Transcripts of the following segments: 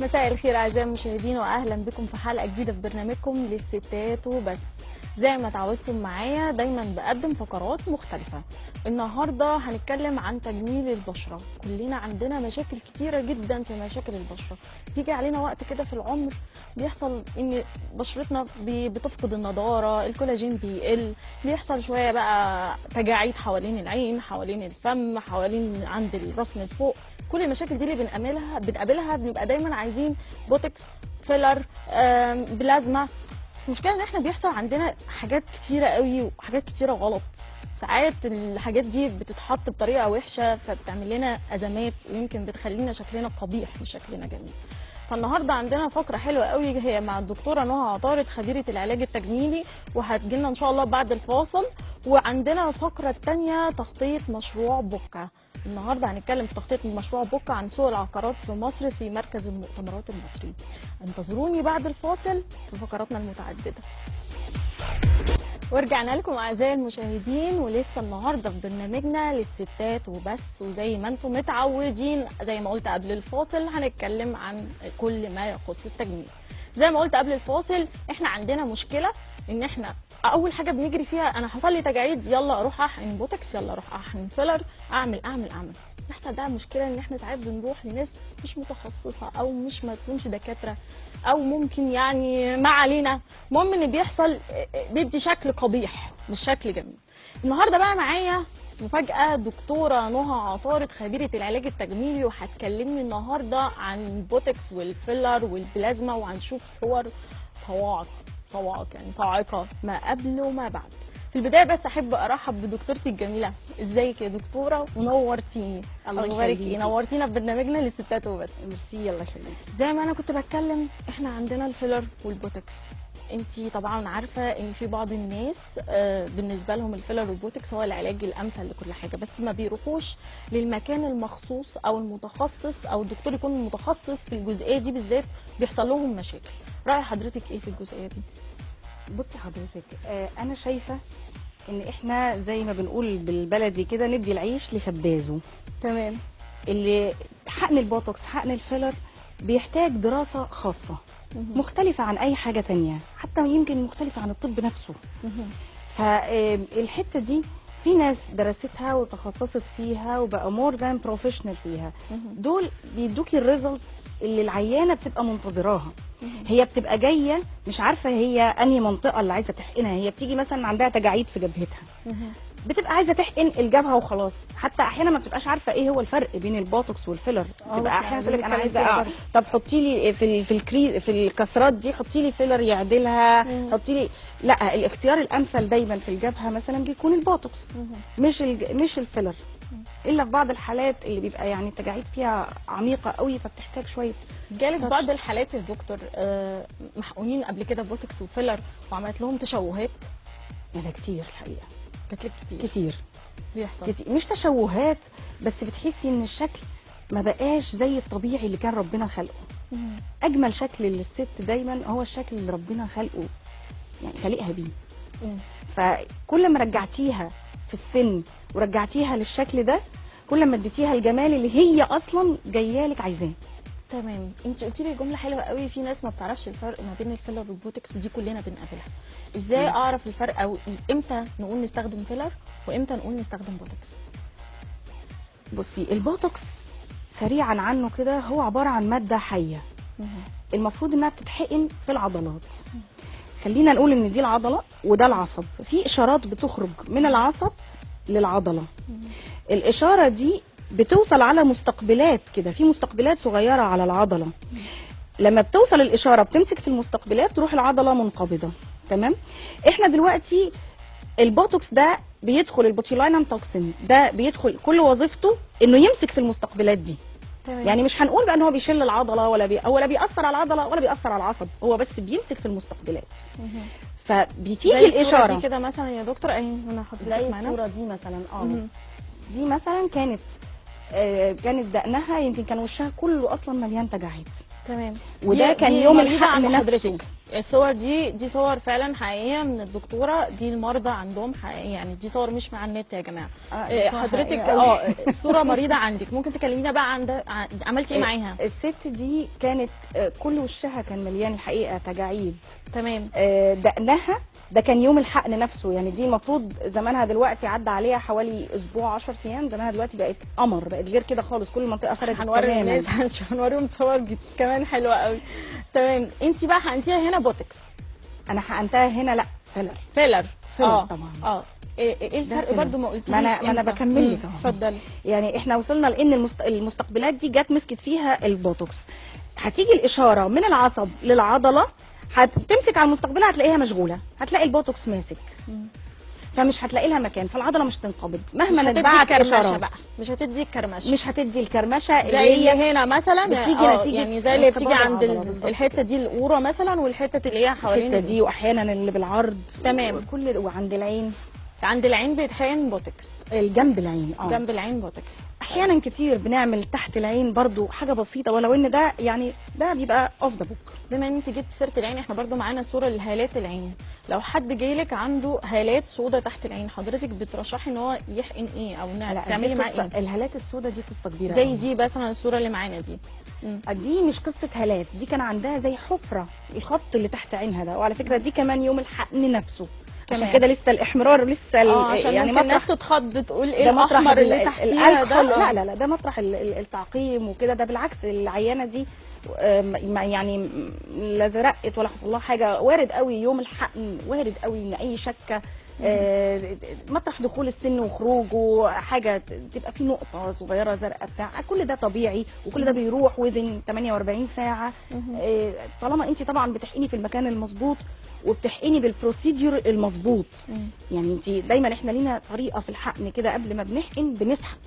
مساء الخير اعزائي المشاهدين، واهلا بكم في حلقه جديده في برنامجكم للستات وبس. زي ما اتعودتم معايا دايما بقدم فقرات مختلفه. النهارده هنتكلم عن تجميل البشره. كلنا عندنا مشاكل كتيره جدا في مشاكل البشره. بيجي علينا وقت كده في العمر بيحصل ان بشرتنا بتفقد النضاره، الكولاجين بيقل، بيحصل شويه بقى تجاعيد حوالين العين، حوالين الفم، حوالين عند الراس من فوق. كل المشاكل دي اللي بنقابلها بنبقى دايما عايزين بوتوكس، فيلر، بلازما. بس المشكله ان احنا بيحصل عندنا حاجات كتيره قوي وحاجات كتيره غلط. ساعات الحاجات دي بتتحط بطريقه وحشه فبتعمل لنا ازمات، ويمكن بتخلينا شكلنا قبيح مش شكلنا جميل. فالنهارده عندنا فقره حلوه قوي هي مع الدكتوره نهى عطارد خبيره العلاج التجميلي، وهتجيلنا ان شاء الله بعد الفاصل. وعندنا الفقره الثانيه تغطيه مشروع بوكا. النهارده هنتكلم في تخطيط مشروع بوكا عن سوق العقارات في مصر في مركز المؤتمرات المصري. انتظروني بعد الفاصل في فقراتنا المتعدده. ورجعنا لكم اعزائي المشاهدين، ولسه النهارده في برنامجنا للستات وبس. وزي ما انتم متعودين زي ما قلت قبل الفاصل هنتكلم عن كل ما يخص التجميل. زي ما قلت قبل الفاصل احنا عندنا مشكله ان احنا اول حاجه بنجري فيها انا حصل لي تجاعيد، يلا اروح احقن بوتوكس، يلا اروح احقن فيلر، اعمل. يحصل ده مشكله ان احنا ساعات بنروح لناس مش متخصصه او مش ما تكونش دكاتره، او ممكن يعني ما علينا. المهم ان بيحصل بيدي شكل قبيح مش شكل جميل. النهارده بقى معايا مفاجأة دكتورة نهى عطارد خبيرة العلاج التجميلي، وهتكلمني النهارده عن البوتوكس والفيلر والبلازما، وهنشوف صور صواعق يعني صاعقة ما قبل وما بعد. في البداية بس أحب أرحب بدكتورتي الجميلة. ازيك يا دكتورة ونورتيني؟ الله أخبارك إيه؟ يخليكي. نورتينا في برنامجنا للستات وبس. ميرسي، الله يخليكي. زي ما انا كنت بتكلم احنا عندنا الفيلر والبوتوكس. انتي طبعا عارفه ان في بعض الناس بالنسبه لهم الفيلر والبوتوكس هو العلاج الامثل لكل حاجه، بس ما بيروحوش للمكان المخصوص او المتخصص، او الدكتور يكون متخصص في الجزئيه دي بالذات، بيحصل لهم مشاكل. راي حضرتك ايه في الجزئيه دي؟ بصي حضرتك، انا شايفه ان احنا زي ما بنقول بالبلدي كده ندي العيش لخبازه. تمام. اللي حقن البوتوكس، حقن الفيلر بيحتاج دراسه خاصه مختلفه عن اي حاجه تانية، حتى يمكن مختلفه عن الطب نفسه. فالحته دي في ناس درستها وتخصصت فيها وبقى مور ذان بروفيشنال فيها. دول بيدوكي الريزلت اللي العيانه بتبقى منتظراها. هي بتبقى جايه مش عارفه هي انهي منطقه اللي عايزه تحقنها. هي بتيجي مثلا عندها تجاعيد في جبهتها، بتبقى عايزه تحقن الجبهه وخلاص. حتى احيانا ما بتبقاش عارفه ايه هو الفرق بين البوتوكس والفيلر. بتبقى احيانا تقول لك انا عايزه طب حطي لي في الكسرات دي حطي لي فيلر يعدلها، حطي لي. لا، الاختيار الامثل دايما في الجبهه مثلا بيكون البوتوكس، مش الفيلر، الا في بعض الحالات اللي بيبقى يعني التجاعيد فيها عميقه قوي فبتحتاج شويه. جالك بعض الحالات يا دكتور محقونين قبل كده بوتوكس وفيلر وعملت لهم تشوهات؟ ده كتير الحقيقه. جاتلك كتير بيحصل كتير. مش تشوهات بس بتحسي ان الشكل ما بقاش زي الطبيعي اللي كان ربنا خلقه. اجمل شكل للست دايما هو الشكل اللي ربنا خلقه، يعني خلقها بيه. فكل ما رجعتيها في السن ورجعتيها للشكل ده، كل ما اديتيها الجمال اللي هي اصلا جايالك عايزاه. تمام. انت قلتي لي جمله حلوه قوي، في ناس ما بتعرفش الفرق ما بين الفيلر والبوتوكس، ودي كلنا بنقابلها. ازاي اعرف الفرق، او امتى نقول نستخدم فيلر وامتى نقول نستخدم بوتوكس؟ بصي، البوتوكس سريعا عنه كده هو عباره عن ماده حيه. المفروض انها بتتحقن في العضلات. خلينا نقول ان دي العضله وده العصب، في اشارات بتخرج من العصب للعضله. الاشاره دي بتوصل على مستقبلات كده، في مستقبلات صغيره على العضله. لما بتوصل الاشاره بتمسك في المستقبلات تروح العضله منقبضه. تمام. احنا دلوقتي البوتوكس ده بيدخل، البوتيلاينم توكسين ده بيدخل كل وظيفته انه يمسك في المستقبلات دي. تمام. يعني مش هنقول بقى ان هو بيشل العضله ولا بيأثر على العضله ولا بيأثر على العصب، هو بس بيمسك في المستقبلات. فبتيجي زي الاشاره الصورة دي كده مثلا يا دكتور اهي، انا حضرتك زي معانا الصوره دي مثلا. دي مثلا كانت كانت دقنها يمكن كان وشها كله اصلا مليان تجاعيد. تمام. وده كان دي يوم مريضة الحقن عند نفسه. حضرتك. الصور دي صور فعلا حقيقيه من الدكتوره، دي المرضى عندهم حقيقية، يعني دي صور مش مع النت يا جماعه. دي صور حضرتك حقيقية أوي. صوره مريضه عندك، ممكن تكلمينا بقى عن عملتي ايه معاها؟ الست دي كانت كل وشها كان مليان الحقيقه تجاعيد. تمام. دقنها ده كان يوم الحقن نفسه، يعني دي المفروض زمانها دلوقتي عدى عليها حوالي اسبوع 10 ايام، زمانها دلوقتي بقت قمر، بقت غير كده خالص، كل المنطقه فردت هنوري تماما. الناس هنوريهم صور كمان حلوه قوي. تمام. انت بقى حقنتيها هنا بوتوكس؟ انا حقنتها هنا لا فيلر. فيلر طبعا. ايه الفرق برضو ما قلتليش؟ ما انا بكمل لك اهو. اتفضلي. يعني احنا وصلنا لان المستقبلات دي جت مسكت فيها البوتوكس، هتيجي الاشاره من العصب للعضله، هتمسك على المستقبله هتلاقيها مشغوله، هتلاقي البوتوكس ماسك، فمش هتلاقي لها مكان، فالعضله مش تنقبض مهما نتبعت اشارات. بقى مش هتدي الكرمشه، مش هتدي الكرمشه زي اللي هنا مثلا بتيجي نتيجه يعني زي اللي بتيجي عند العضلة الحته دي القوره مثلا، والحته اللي هي حوالين الحته دي، واحيانا اللي بالعرض. تمام. وعند العين، عند العين بيتحقن بوتوكس، الجنب العين جنب العين بوتوكس. احيانا كتير بنعمل تحت العين برضو حاجه بسيطه، ولو ان ده يعني ده بيبقى اوف ذا بوك. بما ان انت جبت سيره العين، احنا برضو معانا صوره لهالات العين. لو حد جايلك عنده هالات سودة تحت العين، حضرتك بترشحي ان هو يحقن ايه او تعملي معاه ايه؟ الهالات السوداء دي قصه كبيره زي قوي. دي مثلا الصوره اللي معانا دي. دي مش قصه هالات، دي كان عندها زي حفره، الخط اللي تحت عينها ده، وعلى فكره دي كمان يوم الحقن نفسه، عشان كده لسه الاحمرار لسه عشان يعني ممكن الناس تتخض تقول ايه ده مطرح الاحمر اللي تحتيها ده. لا ده مطرح التعقيم وكده، ده بالعكس العيانه دي يعني لا زرقت ولا حصل لها حاجه، وارد قوي يوم الحقن، وارد قوي ان اي شكه مطرح دخول السن وخروجه حاجه تبقى في نقطه صغيره زرقاء بتاع، كل ده طبيعي، وكل ده بيروح وذن 48 ساعه، طالما انت طبعا بتحقني في المكان المظبوط وبتحقني بالبروسيديور المظبوط. يعني انت دايما احنا لينا طريقه في الحقن كده، قبل ما بنحقن بنسحب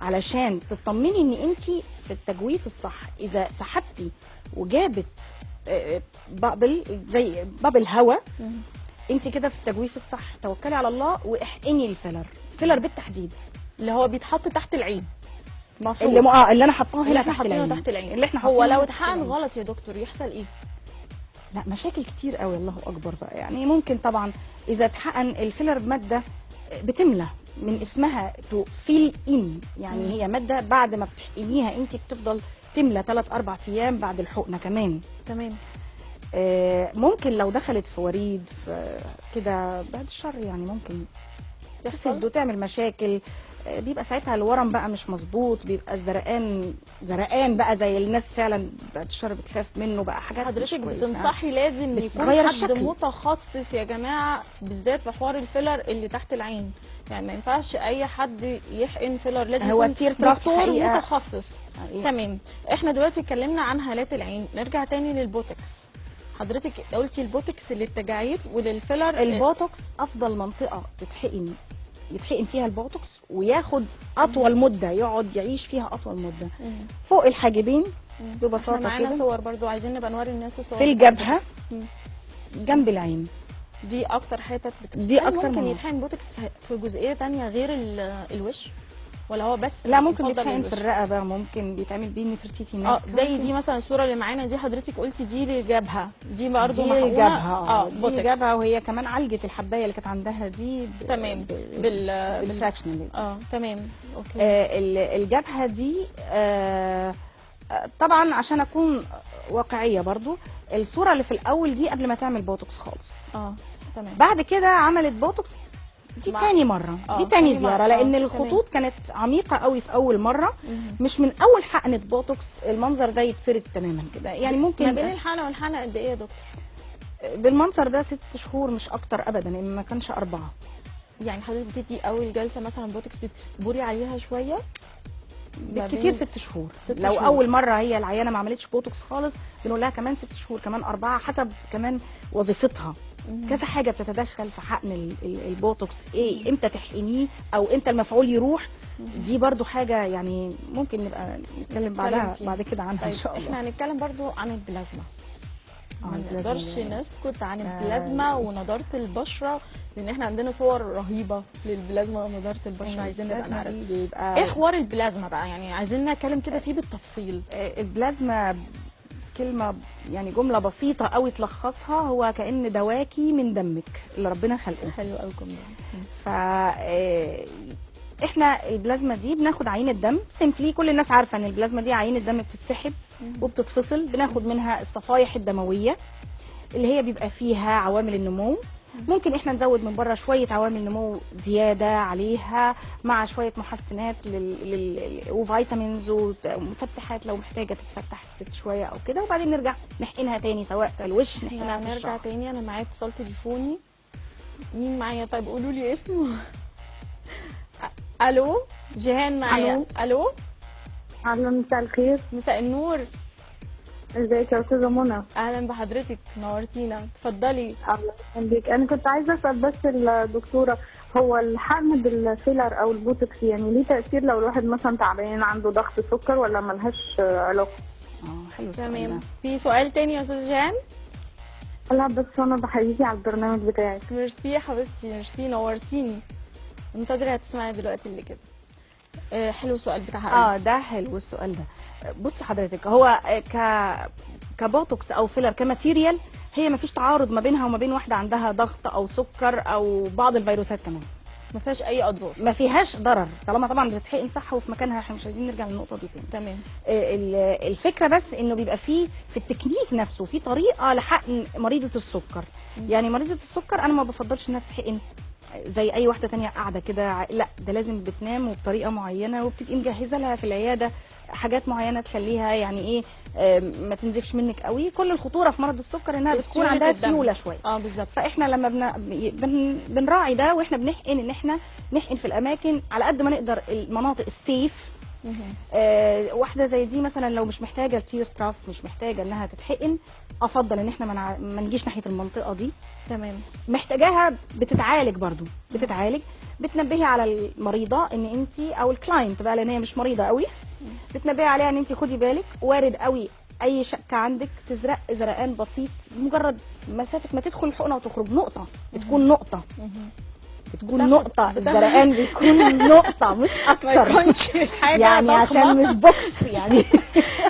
علشان تطمني ان انت في التجويف الصح. اذا سحبتي وجابت بابل زي بابل هواء، انت كده في التجويف الصح، توكلي على الله واحقني الفيلر. فيلر بالتحديد اللي هو بيتحط تحت العين، اللي انا حطاها هنا تحت العين، اللي احنا هو لو اتحقن غلط يا دكتور يحصل ايه؟ لا مشاكل كتير قوي، الله اكبر بقى. يعني ممكن طبعا اذا اتحقن الفيلر بماده بتملى من اسمها تو فيل ان، يعني هي ماده بعد ما بتحقنيها انت بتفضل تملى 3-4 ايام بعد الحقنه كمان. تمام. ممكن لو دخلت في وريد في كده بعد الشر، يعني ممكن تسد وتعمل مشاكل، بيبقى ساعتها الورم بقى مش مظبوط، بيبقى زرقان بقى زي الناس فعلا بعد الشر بتخاف منه بقى، حاجات حضرتك بتنصحي لازم يكون حد الشكل متخصص يا جماعه، بالذات في حوار الفيلر اللي تحت العين، يعني ما ينفعش اي حد يحقن فيلر، لازم يكون دكتور متخصص. تمام. احنا دلوقتي اتكلمنا عن هالات العين، نرجع تاني للبوتوكس. حضرتك قلتي البوتوكس للتجاعيد وللفيلر. البوتوكس افضل منطقه يتحقن فيها البوتوكس وياخد اطول مده، يقعد يعيش فيها اطول مده. فوق الحاجبين ببساطه كده. معانا صور برضو، عايزين نبقى نوري الناس الصور. في الجبهه جنب العين، دي اكتر حتت دي اكتر. ممكن يتحقن بوتوكس في جزئيه ثانيه غير الوش، ولا هو بس؟ لا ممكن يتحقن في الرقبه، ممكن بيتعمل بيه نفرتيتي هناك. زي دي مثلا الصوره اللي معانا دي، حضرتك قلتي دي للجبهه، دي برضه محقونه. دي جبهه دي جبهه، وهي كمان عالجت الحبايه اللي كانت عندها دي تمام بالفراكشنال. تمام. اوكي. الجبهه دي طبعا عشان اكون واقعيه برضو، الصوره اللي في الاول دي قبل ما تعمل بوتوكس خالص. تمام. بعد كده عملت بوتوكس، دي تاني مرة، دي تاني زيارة، لأن الخطوط كانت عميقة قوي في أول مرة. مش من أول حقنة بوتوكس المنظر ده يتفرد تماما كده، يعني ممكن ما بين الحقنة والحقنة قد إيه يا دكتور؟ بالمنظر ده 6 شهور مش أكتر أبدا، ما كانش 4. يعني حضرتك بتدي أول جلسة مثلا بوتوكس بتصبري عليها شوية؟ بالكتير 6 شهور. لو أول مرة هي العيانة ما عملتش بوتوكس خالص، بنقول لها كمان 6 شهور، كمان 4، حسب كمان وظيفتها. كذا حاجه بتتدخل في حقن البوتوكس، ايه امتى تحقنيه او امتى المفعول يروح. دي برضو حاجه يعني ممكن نبقى نتكلم بعد كده عنها. ان شاء الله. احنا هنتكلم برضو عن البلازما. ما البلازما نقدرش دي- نسكت عن لا، البلازما ونضاره البشره، لان احنا عندنا صور رهيبه للبلازما ونضاره البشره، عايزين نبقى البلازما نعرف دي بيبقى ايه حوار البلازما بقى، يعني عايزين نتكلم كده فيه بالتفصيل. البلازما كلمة يعني جملة بسيطة قوي تلخصها، هو كأن دواكي من دمك اللي ربنا خلقه. حلو قوي الجمله. ف احنا البلازما دي بناخد عينة دم سيمبلي، كل الناس عارفة ان البلازما دي عينة دم بتتسحب وبتتفصل، بناخد منها الصفائح الدموية اللي هي بيبقى فيها عوامل النمو. ممكن احنا نزود من بره شويه عوامل نمو زياده عليها مع شويه محسنات وفيتامينز ومفتحات لو محتاجه تتفتح الست شويه او كده، وبعدين نرجع نحقنها تاني سواء في الوش نحقنها في نرجع الشعر. تاني، انا معايا اتصال تليفوني. مين معايا؟ طيب قولوا لي اسمه. الو، جيهان معايا. الو، أهلا، مساء الخير. مساء النور. ازيك يا أستاذة منى؟ اهلا بحضرتك، نورتينا، اتفضلي. الله يخليك. أنا كنت عايزة أسأل بس الدكتورة، هو الحقن بالفيلر أو البوتوكس يعني ليه تأثير لو الواحد مثلا تعبان عنده ضغط سكر ولا ملهاش علاقة؟ حلو السؤال تمام. ده. في سؤال تاني يا استاذ جيهان؟ لا بس أنا بحييكي على البرنامج بتاعك. ميرسي يا حبيبتي، ميرسي، نورتيني. منتظرة هتسمعي دلوقتي اللي كده. حلو السؤال بتاعها قوي. ده حلو السؤال ده. بصي حضرتك، هو كبوتوكس او فيلر كماتيريال، هي مفيش تعارض ما بينها وما بين واحده عندها ضغط او سكر او بعض الفيروسات كمان. ما فيهاش اي اضرار. ما فيهاش ضرر طالما طبعا بتتحقن صح وفي مكانها، احنا مش عايزين نرجع للنقطه دي تاني. تمام. الفكره بس انه بيبقى فيه في التكنيك نفسه في طريقه لحقن مريضه السكر. يعني مريضه السكر انا ما بفضلش انها تتحقن زي اي واحده تانية قاعده كده، لا ده لازم بتنام وبطريقه معينه، وبتبقي مجهزه لها في العياده حاجات معينه تخليها يعني ايه ما تنزفش منك قوي. كل الخطوره في مرض السكر انها بتكون سيولة عندها الدم. سيوله شويه. بالظبط. فاحنا لما بنراعي ده واحنا بنحقن، ان احنا نحقن في الاماكن على قد ما نقدر المناطق السيف. واحده زي دي مثلا لو مش محتاجه التير تراف، مش محتاجه انها تتحقن، افضل ان احنا ما نجيش ناحيه المنطقه دي. تمام. محتاجاها بتتعالج برضو، بتتعالج، بتنبهي على المريضه ان انت او الكلاينت بقى لان هي مش مريضه قوي، بتنبهي عليها ان انت خدي بالك وارد قوي اي شك عندك تزرق زرقان بسيط بمجرد مسافه ما تدخل الحقنه وتخرج، نقطه بتكون نقطه، بتكون نقطه، الزرقان بيكون نقطه مش اكتر، ما يكونش حاجه يعني ضخمة. عشان مش بوكس يعني.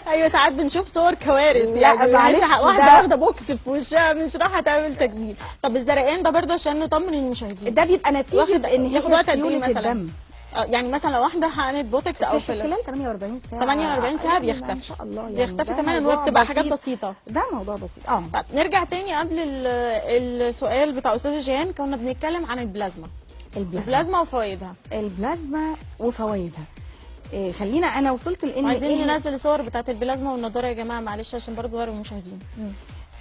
ايوه ساعات بنشوف صور كوارث، لا، يعني معلش، واحده ده- واخده بوكس في وشها مش رايحه تعمل تجميل. طب الزرقان ده برضه عشان نطمن المشاهدين، ده بيبقى نتيجه ان ياخد هي وقت قد ايه سيوله مثلا؟ الدم. يعني مثلا لو واحده حقنت بوتوكس او في فيلر خلال 48 ساعه 48 ساعه يعني بيختفي ان شاء الله، يعني بيختفي ده تماما، موضوع وبتبقى حاجات بسيط. بسيطه. ده موضوع بسيط. طب نرجع تاني قبل السؤال بتاع استاذه جيهان، كنا بنتكلم عن البلازما. البلازما وفوائدها. البلازما وفوائدها. خلينا انا وصلت لان عايزين ننزل الصور بتاعت البلازما والنضاره يا جماعه، معلش عشان برضه ورا المشاهدين.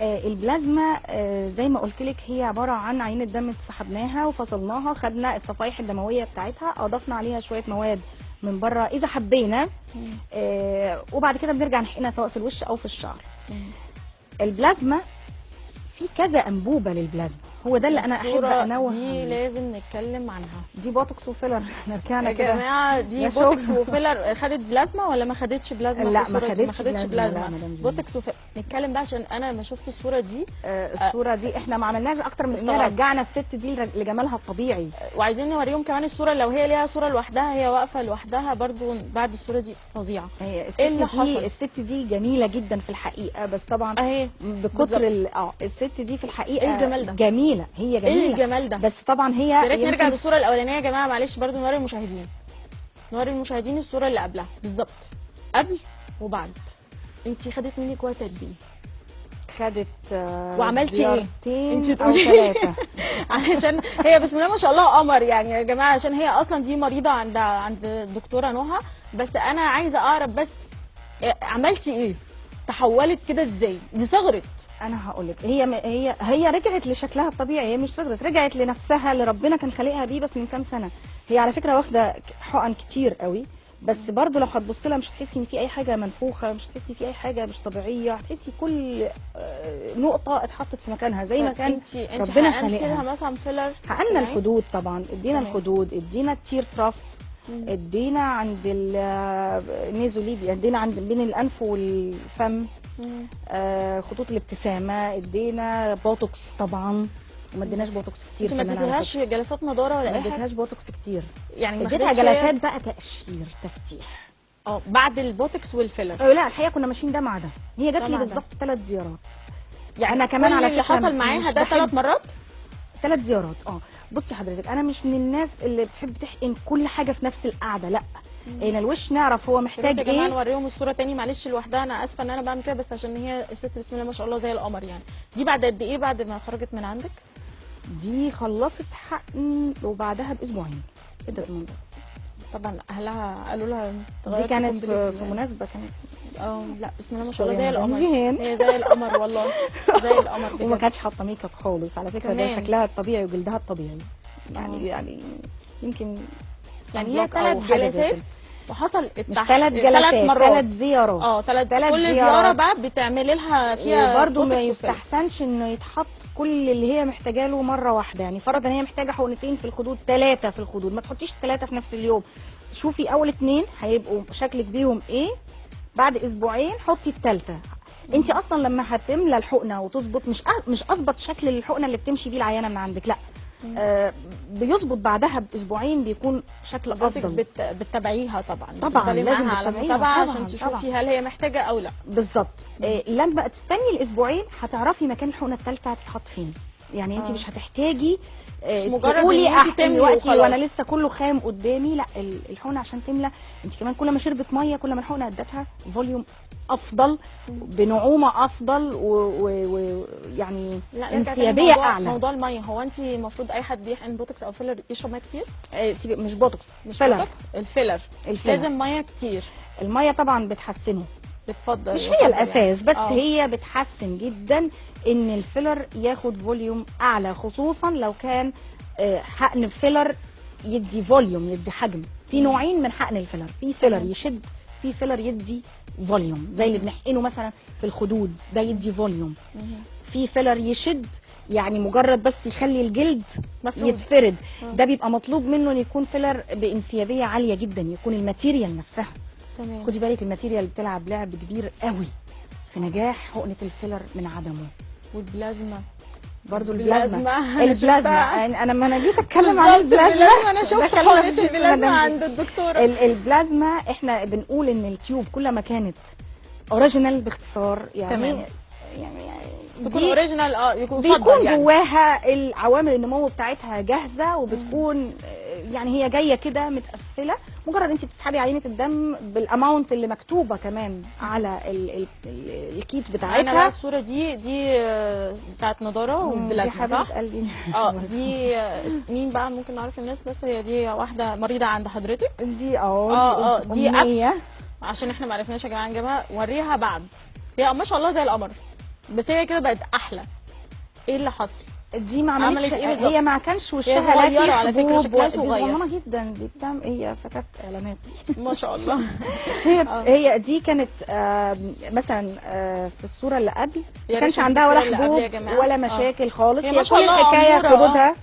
البلازما زي ما قلت لك هي عباره عن عينه دم سحبناها وفصلناها، خدنا الصفائح الدمويه بتاعتها، اضفنا عليها شويه مواد من بره اذا حبينا، وبعد كده بنرجع نحقنها سواء في الوش او في الشعر. البلازما في كذا انبوبه للبلازما، هو ده اللي انا احب انوه دي عنه. لازم نتكلم عنها. دي بوتوكس وفيلر. رجعنا يا كده جماعه دي يا بوتوكس شغل. وفيلر. خدت بلازما ولا ما خدتش بلازما؟ لا، في الصورة ما دي؟ خدتش بلازما. لا، بلازما. مدام جميل. بوتوكس وفيلر. نتكلم بقى عشان انا ما شفت الصوره دي. الصوره دي احنا ما عملناش اكتر من اننا استغربت. رجعنا الست دي لجمالها الطبيعي. وعايزين نوريهم كمان الصوره، لو هي ليها صوره لوحدها هي واقفه لوحدها برضو بعد الصوره دي فظيعه. الست اللي حصل؟ الست دي جميله جدا في الحقيقه، بس طبعا اهي بكتر الست دي في الحقيقه ايه الجمال ده؟ جميله، هي جميله. ايه الجمال ده؟ بس طبعا هي يا ريت نرجع يمكن للصوره الاولانيه يا جماعه، معلش برضو نوري المشاهدين. نوري المشاهدين الصوره اللي قبلها بالظبط، قبل وبعد. انت خدت منك وقت قد ايه؟ خدت وعملتي ايه؟ زيارتين انت او تقولي 3. علشان هي بسم الله ما شاء الله قمر يعني يا جماعه، عشان هي اصلا دي مريضه عند الدكتوره نهى. بس انا عايزه اعرف بس عملتي ايه؟ تحولت كده ازاي؟ دي صغرت. انا هقول لك، هي رجعت لشكلها الطبيعي، هي مش صغرت، رجعت لنفسها اللي ربنا كان خالقها بيه بس من كام سنه. هي على فكره واخده حقن كتير قوي، بس برضو لو هتبصي لها مش هتحسي ان في اي حاجه منفوخه، مش هتحسي في اي حاجه مش طبيعيه، هتحسي كل نقطه اتحطت في مكانها زي ما كان ربنا خالقها. لها مثلا فيلر؟ حقنا الخدود طبعا، ادينا تمام. الخدود، ادينا التير تراف، ادينا عند النيزوليد، ادينا عند بين الانف والفم خطوط الابتسامه ادينا بوتوكس طبعا، وما اديناش بوتوكس كتير انت ما كمان على اديتيهاش جلسات نضاره ولا فكرة. اي ما حاجه؟ اديتهاش بوتوكس كتير، يعني ما اديتها خدتش جلسات بقى تقشير تفتيح. بعد البوتوكس والفيلر؟ لا الحقيقه كنا ماشيين ده مع ده، هي جات ده لي مع ده. بالظبط 3 زيارات. يعني انا كمان كل على اللي فكره حصل معاها مش ده 3 مرات؟ 3 زيارات. بصي حضرتك، انا مش من الناس اللي بتحب تحقن كل حاجه في نفس القعده، لا. يعني الوش نعرف هو محتاج يا جماعه ايه. نوريهم الصوره تاني معلش لوحدها، انا اسفه ان انا بعمل كده بس عشان هي الست بسم الله ما شاء الله زي القمر يعني. دي بعد قد ايه بعد ما خرجت من عندك؟ دي خلصت حقن وبعدها باسبوعين كده المنظر. طبعا اهلها قالوا لها دي كانت في يعني. مناسبه كانت. لا بسم الله ما شاء الله زي شغلانة القمر، جنجهان. هي زي القمر والله، زي القمر بجد. وما كانتش حاطه ميك اب خالص على فكره، ده كمان. شكلها الطبيعي وجلدها الطبيعي يعني. آه. يعني يمكن يعني هي sunblock أو 3 حاجة زي جلسات كده. وحصل مش 3 جلسات، 3 مرات 3 زيارات. 3 كل زيارات. زياره بقى بتعملي لها فيها وبرده ما بوتوكس وفيلر. يستحسنش انه يتحط كل اللي هي محتاجاه له مره واحده. يعني فرضا هي محتاجه حقنتين في الخدود، 3 في الخدود، ما تحطيش 3 في نفس اليوم. شوفي اول 2 هيبقوا شكلك بيهم ايه، بعد اسبوعين حطي الثالثه. انت اصلا لما هتملى الحقنه وتظبط، مش اظبط شكل الحقنه اللي بتمشي بيه العيانه من عندك، لا. بيظبط بعدها باسبوعين بيكون شكل افضل. بتتابعيها طبعا طبعا لازم معاها على تتابعيها متابعه طبعاً، عشان تشوفي طبعاً. هل هي محتاجه او لا. بالظبط. لما تستني الاسبوعين هتعرفي مكان الحقنه الثالثه هتتحط فين. يعني انت مش هتحتاجي مش مجرد تقولي ان انت احقن تملي دلوقتي وخلاص. وانا لسه كله خام قدامي، لا. الحقنه عشان تملى انت كمان كل ما شربت ميه كل ما الحقنه ادتها فوليوم افضل، بنعومه افضل، ويعني انسيابيه اعلى. موضوع الميه، هو انت المفروض اي حد يحقن بوتوكس او فيلر يشرب ميه كتير؟ مش بوتوكس، مش فيلر. بوتوكس، الفيلر لازم ميه كتير. الميه طبعا بتحسنه، بتفضل مش هي الاساس يعني. بس هي بتحسن جدا ان الفيلر ياخد فوليوم اعلى، خصوصا لو كان حقن فيلر يدي فوليوم، يدي حجم. في نوعين من حقن الفيلر، في فيلر يشد، في فيلر يدي فوليوم زي اللي بنحقنه مثلا في الخدود، ده يدي فوليوم. في فيلر يشد، يعني مجرد بس يخلي الجلد مفرود. يتفرد. ده بيبقى مطلوب منه ان يكون فيلر بانسيابيه عاليه جدا، يكون الماتيريال نفسها. تمام. خدي بالك الماتيريال بتلعب لعب كبير قوي في نجاح حقنه الفيلر من عدمه. والبلازما برضو البلازما انا لما انا جيت اتكلم عن البلازما انا شفت حقنه البلازما عند الدكتوره. البلازما احنا بنقول ان التيوب كل ما كانت اوريجينال باختصار، يعني تمام. يعني تكون اوريجينال بيكون يعني. جواها العوامل النمو بتاعتها جاهزه، وبتكون يعني هي جايه كده متقفله، مجرد انت بتسحبي عينه الدم بالاماونت اللي مكتوبه كمان على الكيت بتاعتها. انا بقى الصوره دي بتاعت نضاره وبلازما صح؟ قلبي. دي مين بقى ممكن نعرف الناس؟ بس هي دي واحده مريضه عند حضرتك دي دي أمنية. عشان احنا ما عرفناش يا جماعه نجيبها، وريها بعد. هي ما شاء الله زي القمر، بس هي كده بقت احلى. ايه اللي حصل؟ دي ما عملتش إيه بالظبط؟ هي ما كانش وشها هي صغيره على فكره، شكلها صغير. دي صغننه جدا، دي بتعمل هي فتاه اعلانات دي ما شاء الله. هي دي كانت مثلا في الصوره اللي قبل ما كانش عندها ولا حبوب ولا مشاكل خالص. هي كل الحكايه خدودها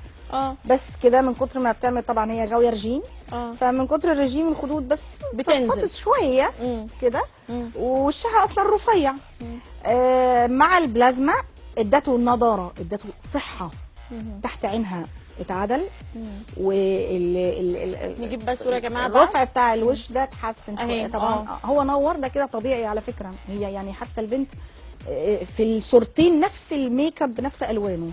بس كده من كتر ما بتعمل، طبعا هي غاويه رجيم، فمن كتر الرجيم الخدود بس بتنزل شويه كده، ووشها اصلا رفيع. مع البلازما ادته النضاره، ادته صحه، تحت عينها اتعدل، نجيب بس صوره يا جماعه الرفع بتاع الوش ده اتحسن شويه طبعا. هو نور، ده كده طبيعي على فكره. هي يعني حتى البنت في الصورتين نفس الميك اب بنفس الوانه،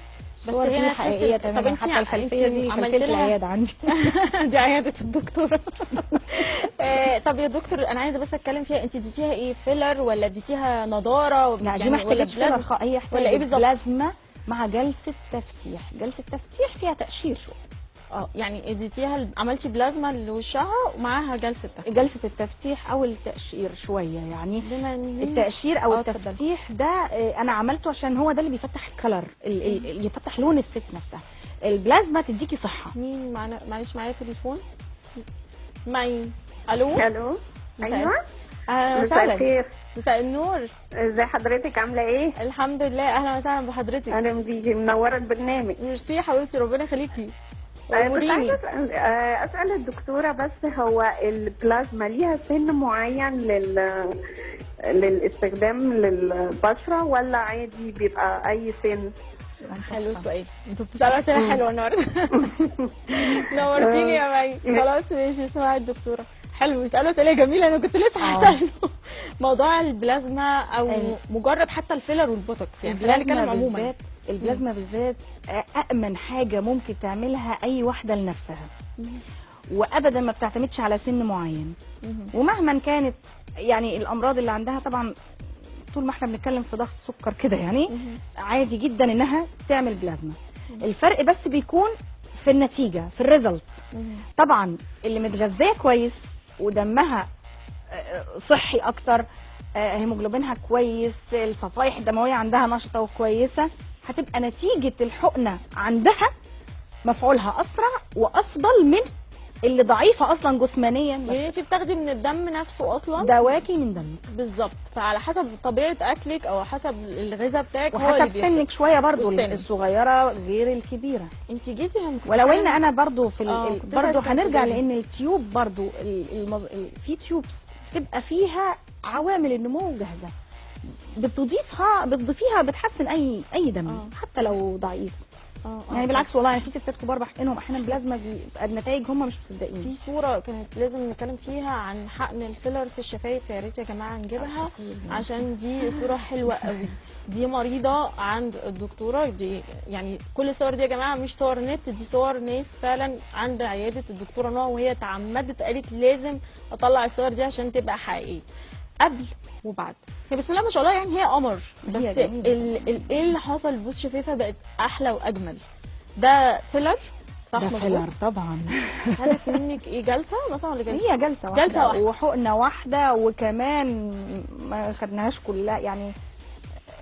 بس هي حقيقيه تماما. طب انت حتى الخلفيه دي خلفيه العياده عندي. دي عياده الدكتوره. طب يا دكتور انا عايزه بس اتكلم فيها، انت اديتيها ايه، فيلر ولا اديتيها نضاره؟ لا دي ما احتاجتش فيلر، هي ولا ايه بالظبط؟ بلازما مع جلسه تفتيح. جلسه تفتيح فيها تقشير شويه. يعني اديتيها عملتي بلازما لوشها ومعاها جلسه تفتيح. جلسه التفتيح او التقشير شويه يعني. التقشير او التفتيح ده انا عملته عشان هو ده اللي بيفتح الكلر، يفتح لون الست نفسها. البلازما تديكي صحه. مين معانا؟ معلش معايا تليفون. معي. الو. ايوه مساء الخير. مساء النور. ازي حضرتك، عامله ايه؟ الحمد لله. اهلا وسهلا بحضرتك. اهلا بيكي، منوره البرنامج. ميرسي يا حبيبتي، ربنا يخليكي. كنت عايزه اسال الدكتوره، بس هو البلازما ليها سن معين للاستخدام للبشره ولا عادي بيبقى اي سن؟ حلو السؤال، انتوا بتسالوا اسئله حلوه النهارده. نورتيني يا مي. خلاص ماشي، اسمعي الدكتوره. حلو، بيسالوا اسئله جميله، انا كنت لسه هساله. موضوع البلازما او مجرد حتى الفيلر والبوتوكس، يعني خلينا نتكلم عموما. البلازما بالذات أأمن حاجة ممكن تعملها أي واحدة لنفسها، وأبدا ما بتعتمدش على سن معين. ومهما كانت يعني الأمراض اللي عندها، طبعا طول ما احنا بنتكلم في ضغط سكر كده يعني عادي جدا إنها تعمل بلازما. الفرق بس بيكون في النتيجة، في الريزلت. طبعا اللي متغذية كويس ودمها صحي أكتر، هيموجلوبينها كويس، الصفائح الدموية عندها نشطة وكويسة، هتبقى نتيجة الحقنة عندها مفعولها أسرع وأفضل من اللي ضعيفة أصلا جسمانيا. يعني انت بتاخدي من الدم نفسه أصلا دواكي من دمك بالظبط، فعلى حسب طبيعة أكلك أو حسب الغذاء بتاعك وحسب سنك شوية برضو، والسن. الصغيرة غير الكبيرة. انت جيتي لما كنت ولو ان انا برضو في لسه برضو هنرجع هسألك. لان التيوب برضو في تيوبس بتبقى فيها عوامل النمو جاهزة، بتضيفيها بتحسن اي دم حتى لو ضعيف. يعني بالعكس والله، يعني في ستات كبار بحقنهم احيانا بلازما بيبقى النتائج هم مش مصدقين. في صورة كانت لازم نتكلم فيها عن حقن الفيلر في الشفايف، يا ريت يا جماعة نجيبها عشان دي صورة حلوة قوي. دي مريضة عند الدكتورة، دي يعني كل الصور دي يا جماعة مش صور نت، دي صور ناس فعلا عند عيادة الدكتورة نوع، وهي تعمدت قالت لازم اطلع الصور دي عشان تبقى حقيقية قبل وبعد. هي بسم الله ما شاء الله يعني هي قمر، بس ايه اللي حصل؟ بص شفايفها بقت احلى واجمل. ده فيلر صح؟ ده فيلر طبعا. هدف منك ايه؟ جلسه مثلا ولا جلسه؟ هي جلسه واحده وحقنه واحده، وكمان ما خدناهاش كلها يعني.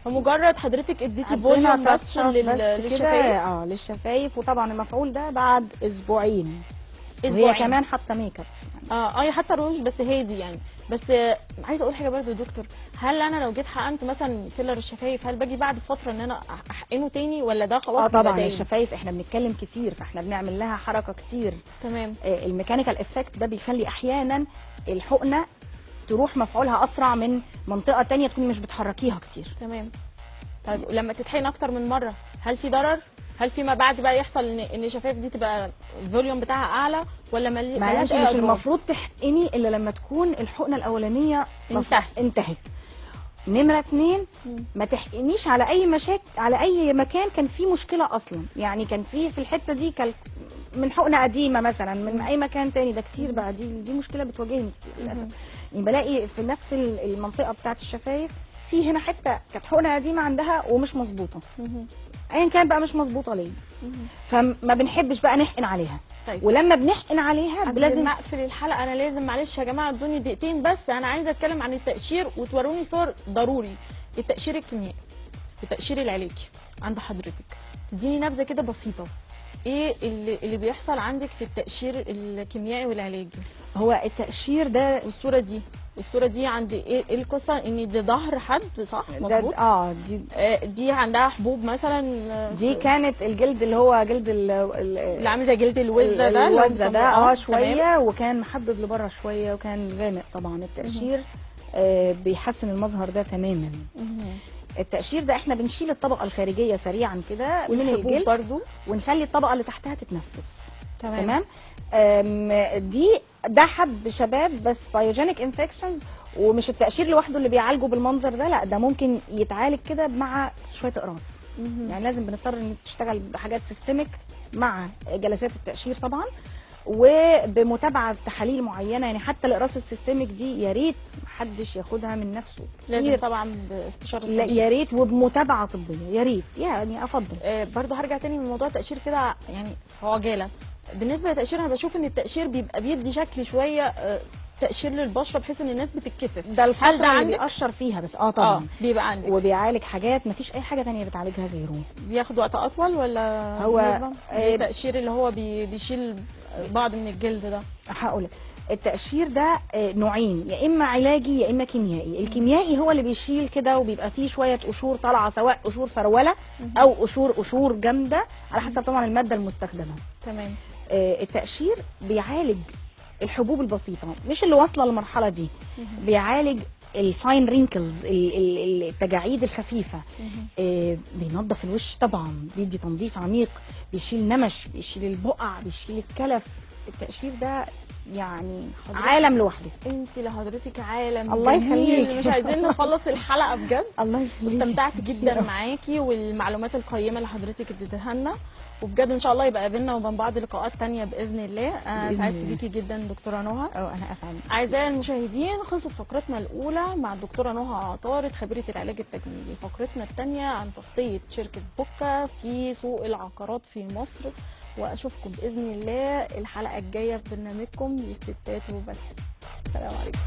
فمجرد حضرتك اديتي فوليوم بس للشفايف. للشفايف، وطبعا المفعول ده بعد اسبوعين. وهي كمان حاطه ميك اب هي حتى روج بس هادي يعني. بس عايزه اقول حاجه برضو يا دكتور، هل انا لو جيت حقنت مثلا فيلر الشفايف، هل باجي بعد فتره ان انا احقنه تاني ولا ده خلاص؟ طبعا الشفايف احنا بنتكلم كتير، فاحنا بنعمل لها حركه كتير. تمام. الميكانيكال افكت ده بيخلي احيانا الحقنه تروح مفعولها اسرع من منطقه تانية تكون مش بتحركيها كتير. تمام. طيب لما تتحقن اكتر من مره هل في ضرر؟ هل فيما بعد بقى يحصل ان الشفايف دي تبقى الفوليوم بتاعها اعلى ولا مالهاش اي مش المفروض تحقني الا لما تكون الحقنه الاولانيه انتهت. نمره 2 ما تحقنيش على اي على اي مكان كان فيه مشكله اصلا، يعني كان في الحته دي من حقنه قديمه مثلا من اي مكان تاني، ده كتير بقى، دي مشكله بتواجهني كتير للاسف. يعني بلاقي في نفس المنطقه بتاعه الشفايف في هنا حته كانت حقنه قديمه عندها ومش مظبوطه، ايا كان بقى مش مظبوطه ليه، فما بنحبش بقى نحقن عليها. طيب. ولما بنحقن عليها لازم اقفل الحلقه، انا لازم معلش يا جماعه ادوني دقيقتين بس، انا عايزه اتكلم عن التقشير وتوروني صور ضروري. التقشير الكيميائي والتقشير العلاجي عند حضرتك، تديني نبذه كده بسيطه ايه اللي بيحصل عندك في التقشير الكيميائي والعلاجي؟ هو التقشير ده الصوره دي عند ايه القصه؟ ان ده ظهر حد صح مظبوط؟ دي عندها حبوب مثلا. دي كانت الجلد اللي هو جلد اللي عامل زي جلد الوزه ده، الوزه ده شويه، وكان محدد لبره شويه وكان غامق. طبعا التقشير بيحسن المظهر ده تماما. التقشير ده احنا بنشيل الطبقه الخارجيه سريعا كده من الجلد برضو، ونخلي الطبقه اللي تحتها تتنفس. تمام. ده حب شباب بس بايوجينيك انفكشنز، ومش التقشير لوحده اللي بيعالجه بالمنظر ده، لا ده ممكن يتعالج كده مع شويه اقراص. يعني لازم بنضطر ان تشتغل بحاجات سيستميك مع جلسات التقشير طبعا، وبمتابعه تحاليل معينه. يعني حتى الاقراص السيستميك دي يا ريت محدش ياخدها من نفسه كتير، لازم طبعا باستشاره لا يا ريت وبمتابعه طبيه، يا ريت يعني افضل. برضه هرجع تاني من موضوع التقشير كده يعني في عجاله. بالنسبه للتقشير انا بشوف ان التقشير بيبقى بيدي شكل شويه تقشير للبشره بحيث ان الناس بتتكسف. ده الفتره اللي بيقشر فيها بس طبعا بيبقى عندك وبيعالج حاجات مفيش اي حاجه ثانيه بتعالجها غيره. بياخد وقت اطول ولا هو التقشير اللي هو بيشيل بعض من الجلد ده؟ هقولك التقشير ده نوعين، يا اما علاجي يا اما كيميائي. الكيميائي هو اللي بيشيل كده وبيبقى فيه شويه قشور طالعه، سواء قشور فروله او قشور جامده على حسب طبعا الماده المستخدمه. تمام. التقشير بيعالج الحبوب البسيطه، مش اللي واصله للمرحله دي، بيعالج الفاين رينكلز، التجاعيد الخفيفه. بينظف الوش طبعا، بيدي تنظيف عميق، بيشيل نمش، بيشيل البقع، بيشيل الكلف. التقشير ده يعني عالم لوحده. انت لحضرتك عالم الله جميل. يخليك. مش عايزين نخلص الحلقه بجد. الله يخليك. واستمتعت جدا ميرسي. معاكي والمعلومات القيمه اللي حضرتك اديتها لنا، وبجد ان شاء الله يبقى بينا وبين بعض لقاءات تانية باذن الله. بإذن سعدت الله. بيكي جدا دكتوره نهى. انا اسعد. اعزائي المشاهدين، خلصت فقرتنا الاولى مع الدكتوره نهى عطارد خبيره العلاج التجميلي. فقرتنا الثانيه عن تغطيه شركه بوكا في سوق العقارات في مصر، واشوفكم باذن الله الحلقه الجايه في برنامجكم للستات وبس. سلام عليكم.